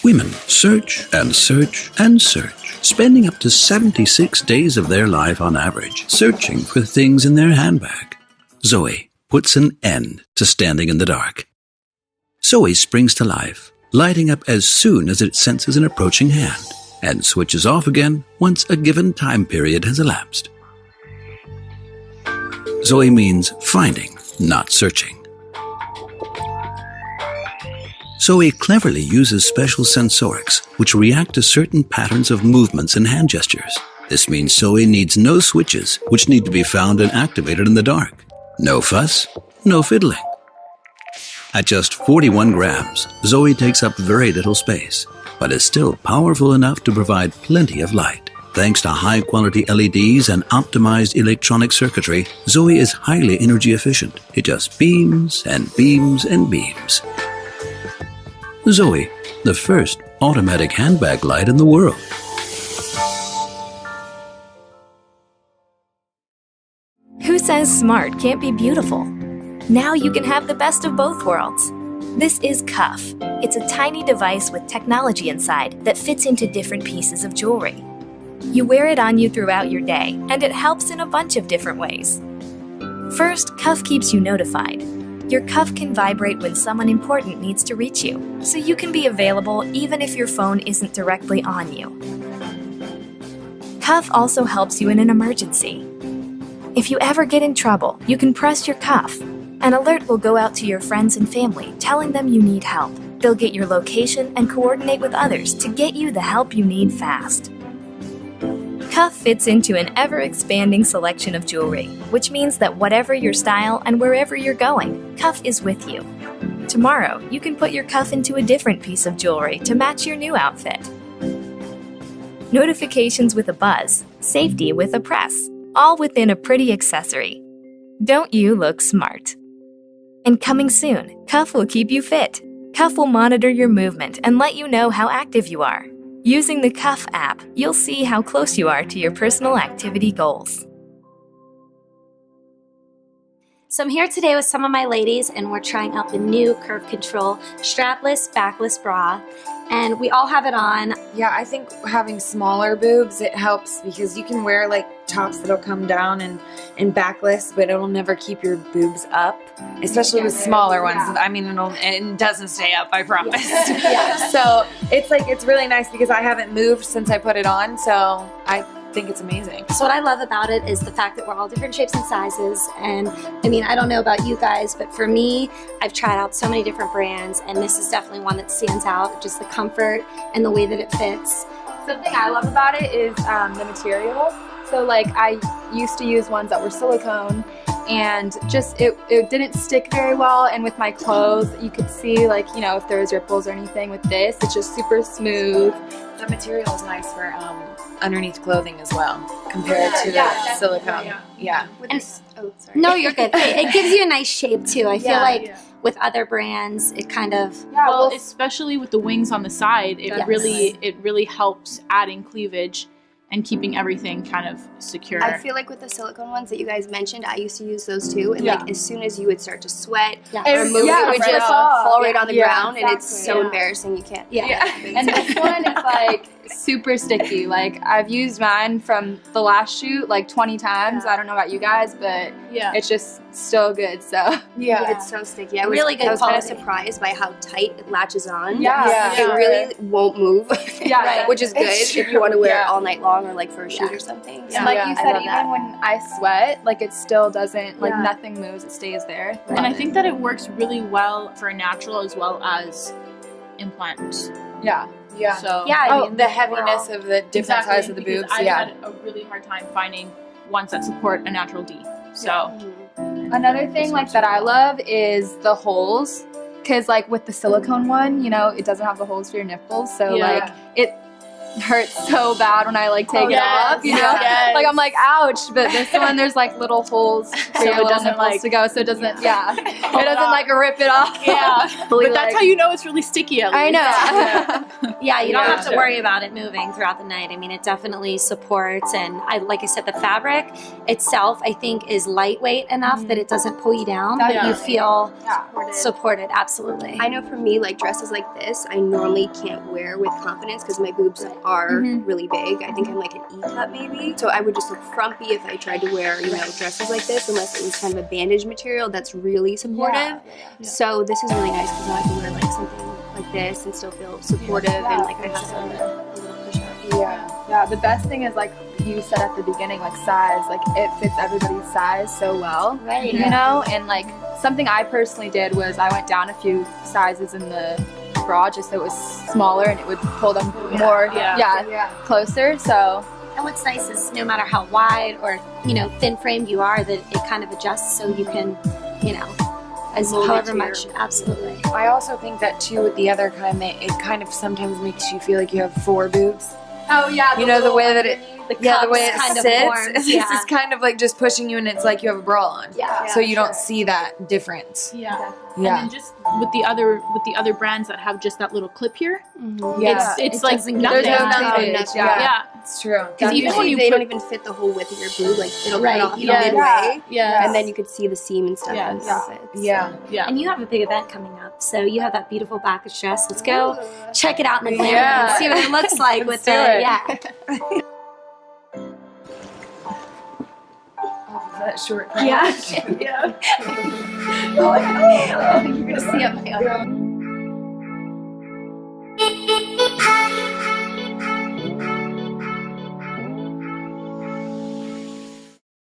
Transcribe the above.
Women search and search and search, spending up to 76 days of their life on average searching for things in their handbag. Zoe puts an end to standing in the dark. Zoe springs to life, lighting up as soon as it senses an approaching hand, and switches off again once a given time period has elapsed. Zoe means finding, not searching. Zoe cleverly uses special sensorics which react to certain patterns of movements and hand gestures. This means Zoe needs no switches which need to be found and activated in the dark. No fuss, no fiddling. At just 41 grams, Zoe takes up very little space, but is still powerful enough to provide plenty of light. Thanks to high-quality LEDs and optimized electronic circuitry, Zoe is highly energy efficient. It just beams and beams and beams. Zoe, the first automatic handbag light in the world. Who says smart can't be beautiful? Now you can have the best of both worlds. This is Cuff. It's a tiny device with technology inside that fits into different pieces of jewelry. You wear it on you throughout your day, and it helps in a bunch of different ways. First, Cuff keeps you notified. Your cuff can vibrate when someone important needs to reach you, so you can be available even if your phone isn't directly on you. Cuff also helps you in an emergency. If you ever get in trouble, you can press your cuff. An alert will go out to your friends and family, telling them you need help. They'll get your location and coordinate with others to get you the help you need fast. Cuff fits into an ever-expanding selection of jewelry, which means that whatever your style and wherever you're going, Cuff is with you. Tomorrow, you can put your cuff into a different piece of jewelry to match your new outfit. Notifications with a buzz, safety with a press, all within a pretty accessory. Don't you look smart? And coming soon, Cuff will keep you fit. Cuff will monitor your movement and let you know how active you are. Using the Cuff app, you'll see how close you are to your personal activity goals. So I'm here today with some of my ladies, and we're trying out the new Curve Control strapless backless bra, and we all have it on. Yeah, I think having smaller boobs, it helps because you can wear like tops that'll come down and backless, but it'll never keep your boobs up, especially with smaller ones. I mean, it doesn't stay up, I promise. Yeah. So it's really nice because I haven't moved since I put it on, so I think it's amazing. So what I love about it is the fact that we're all different shapes and sizes, and I mean, I don't know about you guys, but for me, I've tried out so many different brands, and this is definitely one that stands out, just the comfort and the way that it fits. Something I love about it is the material. So like I used to use ones that were silicone, and just it didn't stick very well, and with my clothes you could see, like, you know, if there was ripples or anything. With this, it's just super smooth. The material is nice for underneath clothing as well, compared to the silicone. Yeah. And, no, you're good. It gives you a nice shape too. I feel like with other brands, it kind of well, especially with the wings on the side, it really helps adding cleavage and keeping everthing kind of secure. I feel like with the silicone ones that you guys mentioned, I used to use those too, and like as soon as you would start to sweat or move, it would just fall right on the ground, and it's so embarrassing. You can't. And this one is like super sticky. Like I've used mine from the last shoot like 20 times. I don't know about you guys, but it's just still good. So it's so sticky. I was kind of surprised by how tight it latches on. It really won't move. Which is good if you want to wear it all night long or like for a shoot or something. And like you said, even when I sweat, like it still doesn't, like nothing moves, it stays there. And I think that it works really well for a natural as well as implant. So I mean, the heaviness of the different size of the boobs. I had a really hard time finding ones that support a natural D. So another thing like that I love is the holes, because like with the silicone one, you know, it doesn't have the holes for your nipples, so like hurts so bad when I like take it off, you know? Yes. Like I'm like, ouch, but this one there's like little holes for your little nipples to go, so it doesn't, it doesn't like rip it off. Yeah, but that's how you know it's really sticky at least. I know. Yeah, you don't have to worry about it moving throughout the night. I mean, it definitely supports, and like I said, the fabric itself, I think, is lightweight enough that it doesn't pull you down, but you feel supported. Absolutely. I know for me, like dresses like this, I normally can't wear with confidence because my boobs are really big. I think I'm like an E cup maybe. So I would just look frumpy if I tried to wear, you know, dresses like this, unless it was kind of a bandage material that's really supportive. So this is really nice because now I can wear like something like this and still feel supportive and like I have a little push up. Yeah, the best thing is like you said at the beginning, like size, like it fits everybody's size so well, right? You know, and like something I personally did was I went down a few sizes in the bra just so it was smaller and it would pull them more, closer. So. And what's nice is no matter how wide or, you know, thin framed you are, that it kind of adjusts so you can, you know, as however much. Absolutely. I also think that too with the other kind, it kind of sometimes makes you feel like you have 4 boobs. Oh yeah, you know the way that it, the way it kind sits. Of forms, This is kind of like just pushing you, and it's like you have a bra on. So you don't see that difference. Yeah. And then just with the other brands that have just that little clip here, it's like nothing. There's no cleavage. Yeah, it's true. Because even when they don't even fit the whole width of your boob, like it'll cut off midway. And then you could see the seam and stuff. And you have a big event coming up, so you have that beautiful backless dress. Let's go check it out in the glamour and see what it looks like with the That short. Yeah. I think you're gonna see it.